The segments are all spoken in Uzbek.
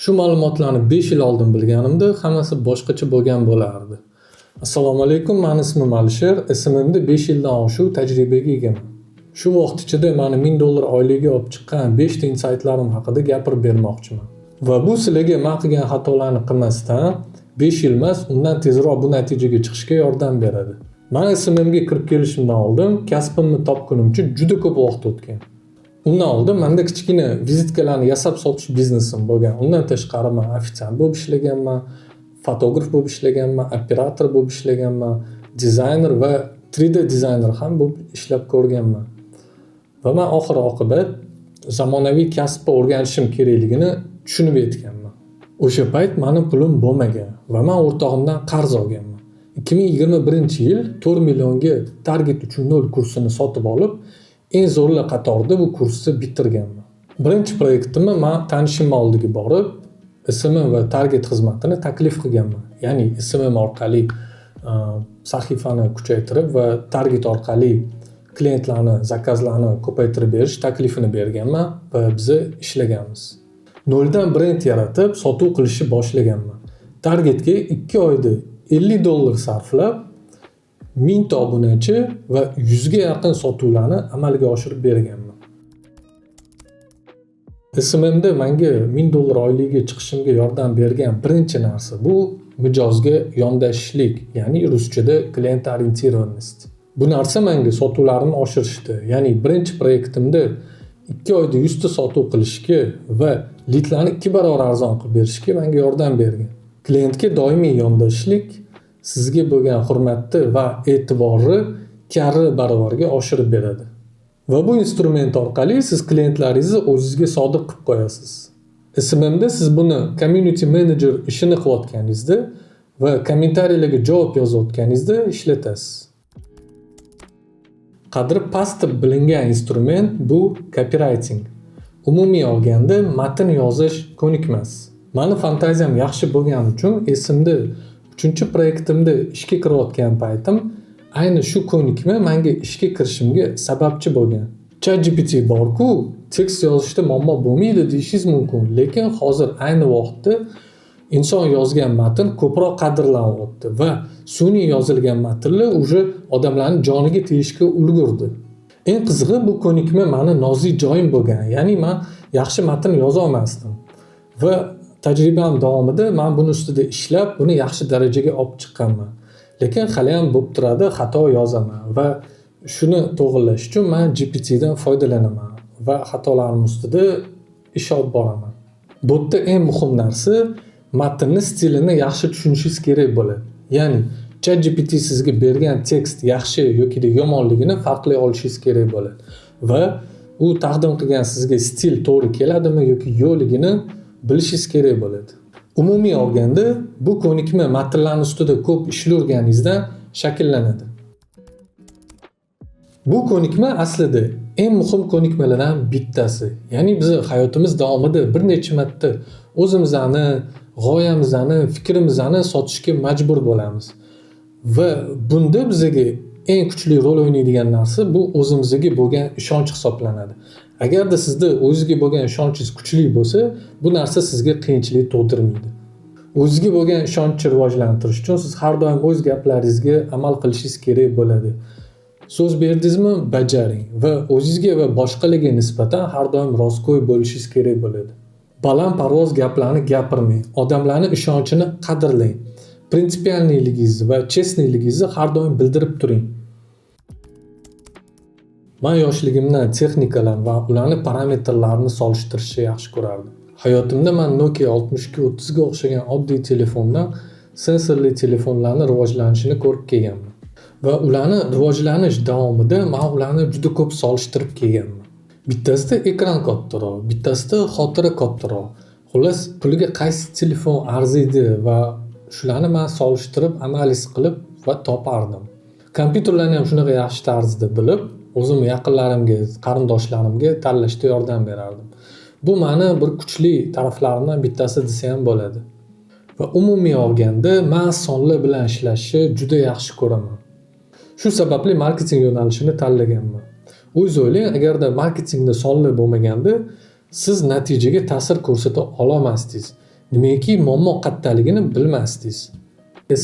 Shu ma'lumotlarni 5 yil oldin bilganimda hammasi boshqacha bo'lgan bo'lardi. Assalomu alaykum, men ismim Alisher, SMMda 5 yildan oshiq tajribaga egaman. Shu vaqt ichida meni $1000 oyligiga olib chiqqan 5 ta insightlarim haqida gapirib bermoqchiman. Va bu sizlarga men qilgan xatolarni qilmasdan 5 yil emas, undan tezroq bu natijaga chiqishga yordam beradi. Men SMMga kirib kelishimdan oldin kasbimni topgunimcha juda ko'p vaqt o'tgan. Undan oldin menda kichkina vizitkalarni yasab sotish biznesim bo'lgan. Undan tashqari men ofitsiant bo'lib ishlaganman, fotograf bo'lib ishlaganman, operator bo'lib ishlaganman, dizayner va 3D dizayner ham bo'lib ishlab ko'rganman. Va men oxir-oqibat zamonaviy kasbni o'rganishim kerakligini tushunib yetganman. O'sha payt mening pulim bo'lmagan va men o'rtog'imdan qarz olganman. 2021-yil 4 millionga Target 3.0 kursini sotib olib, eng zo'rlar qatorida bu kursni bitirganman. Birinchi proyektimni men tanishimning oldiga borib, SMM va Target xizmatini taklif qilganman. Ya'ni SMM orqali sahifani kuchaytirib va Target orqali klientlarni zakazlarni ko'paytirib berish taklifini berganman va biz ishlaganmiz. Noldan brend yaratib, sotuv qilishni boshlaganman. Targetga 2 oyda $50 sarflab 1000 ta obunachi va 100 ga yaqin sotuvlarni amalga oshirib berganman. SMMda menga $1000 oyligiga chiqishimga yordam bergan birinchi narsa bu mijozga yondashishlik, ya'ni ruschada klient orientirovanность. Bu narsa menga sotuvlarimni oshirishdi. Ya'ni birinchi proyektimda 2 oyda 100 ta sotuv qilishga va lidlarni 2 barobar arzon qilib berishga menga yordam bergan. Klientga doimiy yondashishlik sizga bo'lgan hurmatni va e'tiborni karra barobarga oshirib beradi. Va bu instrument orqali siz klientlaringizni o'zingizga sodiq qilib qo'yasiz. SMMda siz buni community manager ishini qilayotganingizda va kommentariyalarga javob yozayotganingizda ishlatasiz. Qadri past deb bilingan instrument bu copywriting. Umumiy olganda matn yozish ko'nikmas. Meni fantaziyam yaxshi bo'lgani uchun esimda 3-proyektimda ishga kirayotgan paytim ayni shu ko'nikma menga ishga kirishimga sababchi bo'lgan. ChatGPT bor-ku, tekst yozishda muammo bo'lmaydi deyishingiz mumkin, lekin hozir ayni vaqtda inson yozgan matn ko'proq qadrlanyapti va sun'iy yozilgan matnlar уже odamlarning joniga tegishga ulgurdi. Eng qizig'i bu ko'nikma meni nozik joyim bo'lgan. Ya'ni men yaxshi matn yoza olmasdim. Va tajribam davomida men buni ustida ishlab, buni yaxshi darajaga olib chiqqanman. Lekin hali ham bo'lib turadi, xato yozaman va shuni to'g'rilash uchun men GPT dan foydalanaman va xatolarim ustida ish olib boraman. Bu yerda eng muhim narsa matnning stilini yaxshi tushunishingiz kerak bo'ladi. Ya'ni ChatGPT sizga bergan tekst yaxshi yoki yomonligini farqlay olishingiz kerak bo'ladi va u taqdim qilgan sizga stil to'g'ri keladimi yoki yo'qligini bilishingiz kerak bo'ladi. Umumiy olganda bu ko'nikma matnlarning ustida ko'p ishlayotganingizda shakllanadi. Bu ko'nikma aslida eng muhim ko'nikmalardan bittasi. Ya'ni biz hayotimiz davomida bir necha marta o'zimizni, g'oyamizni, fikrimizni sotishga majbur bo'lamiz. Va bunda bizga eng kuchli rol o'ynaydigan narsa bu o'zimizga bo'lgan ishonch hisoblanadi. Agarda sizda o'zingizga bo'lgan ishonchingiz kuchli bo'lsa, bu narsa sizga qiyinchilik tug'dirmaydi. O'zingizga bo'lgan ishonchni rivojlantirish uchun siz har doim o'z gaplaringizga amal qilishingiz kerak bo'ladi. So'z berdingizmi, bajaring va o'zingizga va boshqalarga nisbatan har doim rostgo'y bo'lishingiz kerak bo'ladi. Baland parvoz gaplarni gapirmang. Odamlarning ishonchini qadrlang. Prinsipialligingizni va chestniligingizni har doim bildirib turing. Men yoshligimdan texnikalar va ularning parametrlarini solishtirishni yaxshi ko'rardim. Hayotimda men Nokia 6230 ga o'xshagan oddiy telefondan sensorli telefonlarning rivojlanishini ko'rib kelganman. Va ularning rivojlanish davomida men ularni juda ko'p solishtirib kelganman. Bittasida ekran kattaroq, bittasida xotira kattaroq. Xullas, puliga qaysi telefon arziydi va shularni men solishtirib, analiz qilib va topardim. Kompyuterlarni ham shunaqa yaxshi tarzda bilib, o'zim yaqinlarimga, qarindoshlarimga tanlashda yordam berardim. Bu meni bir kuchli taraflarimdan bittasi desa ham bo'ladi. Va umumiy olganda men sonlar bilan ishlashni juda yaxshi ko'raman. Shu sababli marketing yo'nalishini tanlaganman. O'zingiz o'ylang, agarda marketingda sonlar bo'lmaganda, siz natijaga ta'sir ko'rsata olmasdingiz. Nimaiki muammo qattaligini bilmasdingiz.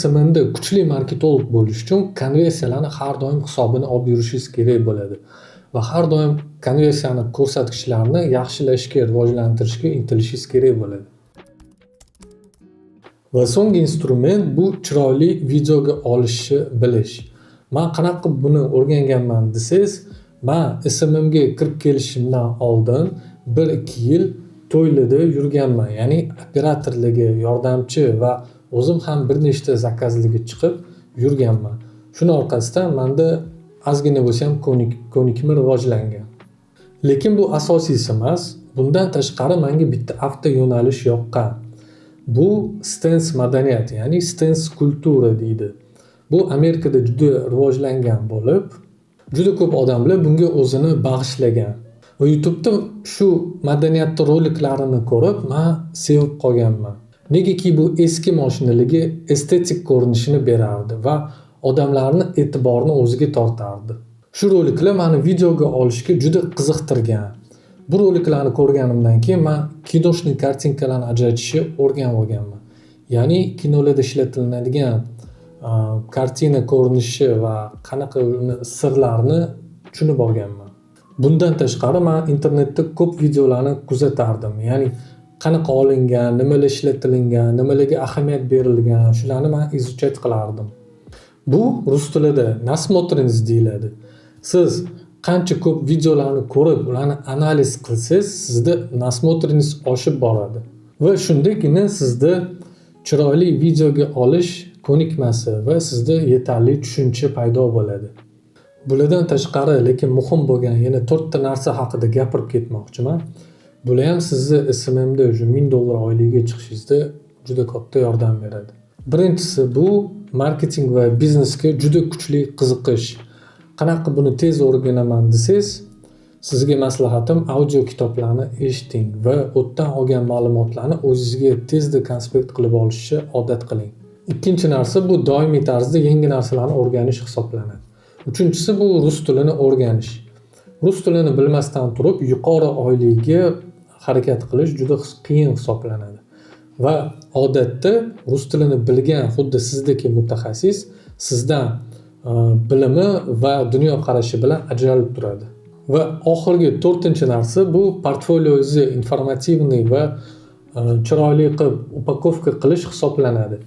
SMMda kuchli marketolog bo'lish uchun konversiyalarni har doim hisobini olib yurishingiz kerak bo'ladi va har doim konversiyani ko'rsatkichlarini yaxshilashga, rivojlantirishga intilishingiz kerak bo'ladi. Va so'nggi instrument bu chiroyli videoga olishni bilish. Men qanaqa qilib buni o'rganganman desangiz, men SMMga kirib kelishimdan oldin 1-2 yil to'ylarda yurganman. Ya'ni operatorligi, yordamchi va o'zim ham bir nechta zakazlarga chiqib yurganman. Shuning orqasidan menda ozgina bo'lsa ham ko'nikma rivojlangan. Lekin bu asosiysi emas. Bundan tashqari menga bitta avto yo'nalish yoqqan. Bu stance madaniyati, ya'ni stance kultura deydi. Bu Amerikada juda rivojlangan bo'lib, juda ko'p odamlar bunga o'zini bag'ishlagan. Va YouTube'da shu madaniyatni roliklarini ko'rib, men sevib qolganman. Negaki bu eski mashinalarga estetik ko'rinishini berardi va odamlarni e'tiborini o'ziga tortardi. Shu roliklar meni videoga olishga juda qiziqtirgan. Bu roliklarni ko'rganimdan keyin men kinoshniy kartinkalarni ajratishni o'rganib olganman. Ya'ni kinolarda ishlatiladigan kartina ko'rinishi va qanaqa sirlarni tushunib olganman. Bundan tashqari men internetda ko'p videolarni kuzatardim. Ya'ni qanaqa olingan, nimalar ishlatilgan, nimalarga ahamiyat berilgan, shularni men izuchat qilardim. Bu rus tilida nasmotreniz deyiladi. Siz qancha ko'p videolarni ko'rib, ularni analiz qilsangiz, sizda nasmotreniz oshib boradi. Va shundagina sizda chiroyli videoga olish ko'nikmasi va sizda yetarli tushuncha paydo bo'ladi. Bulardan tashqari, lekin muhim bo'lgan yana 4 ta narsa haqida gapirib ketmoqchiman. Bular ham sizni SMMda $1000 oyligiga chiqishingizda juda katta yordam beradi. Birinchisi bu marketing va biznesga juda kuchli qiziqish. Qanaqa buni tez o'rganaman desangiz, sizga maslahatim audio kitoblarni eshiting va o'tdan olgan ma'lumotlarni o'zingizga tezda konspekt qilib olishni odat qiling. Ikkinchi narsa bu doimiy tarzda yangi narsalarni o'rganish hisoblanadi. Uchinchisi bu rus tilini o'rganish. Rus tilini bilmasdan turib yuqori oylikga harakat qilish juda qiyin hisoblanadi. Va odatda rus tilini bilgan xuddi sizdagi mutaxassis sizdan bilimi va dunyo qarashi bilan ajralib turadi. Va oxirgi 4-narsa bu portfolioingizni informativniy va chiroyli qilib upakovka qilish hisoblanadi.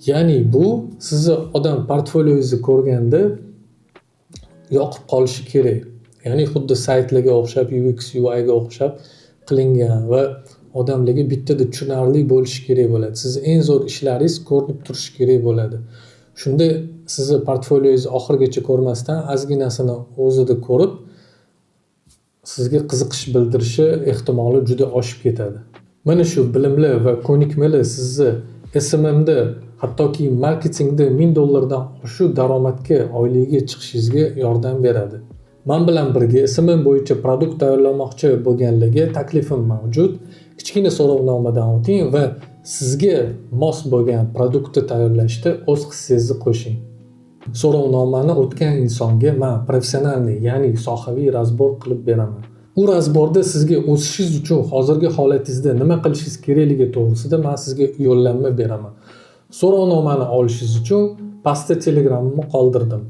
Ya'ni bu sizni odam portfolioingizni ko'rganda yoqib qolishi kerak. Ya'ni xuddi saytlarga o'xshab, UX, UI ga o'xshab qilingan va odamlarga bittada tushunarli bo'lishi kerak bo'ladi. Sizni eng zo'r ishlaringiz ko'rinib turishi kerak bo'ladi. Shunda sizni portfolioingizni oxirigacha ko'rmasdan ozginasini o'zida ko'rib, sizga qiziqish bildirishi ehtimoli juda oshib ketadi. Mana shu bilimlar va ko'nikmalar sizni SMMda hattoki marketingda $1000 dan oshiq daromadga oyligiga chiqishingizga yordam beradi. Men bilan birga SMM bo'yicha produkt tayyorlamoqchi bo'lganlarga taklifim mavjud. Kichkina so'rovnomadan o'ting va sizga mos bo'lgan produktni tayyorlashda o'z hissangizni qo'shing. So'rovnomani o'tgan insonga men professionalniy, ya'ni sohaviy razbor qilib beraman. U razborda sizga o'sishingiz uchun hozirgi holatingizda nima qilishingiz kerakligi to'g'risida men sizga yo'llanma beraman. So'rovnomani olishingiz uchun pastda Telegramimni qoldirdim.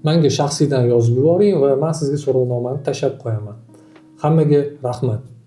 Menga shaxsiydan yozib yuboring va men sizga so'rovnomani tashlab qo'yaman. Hammaga rahmat.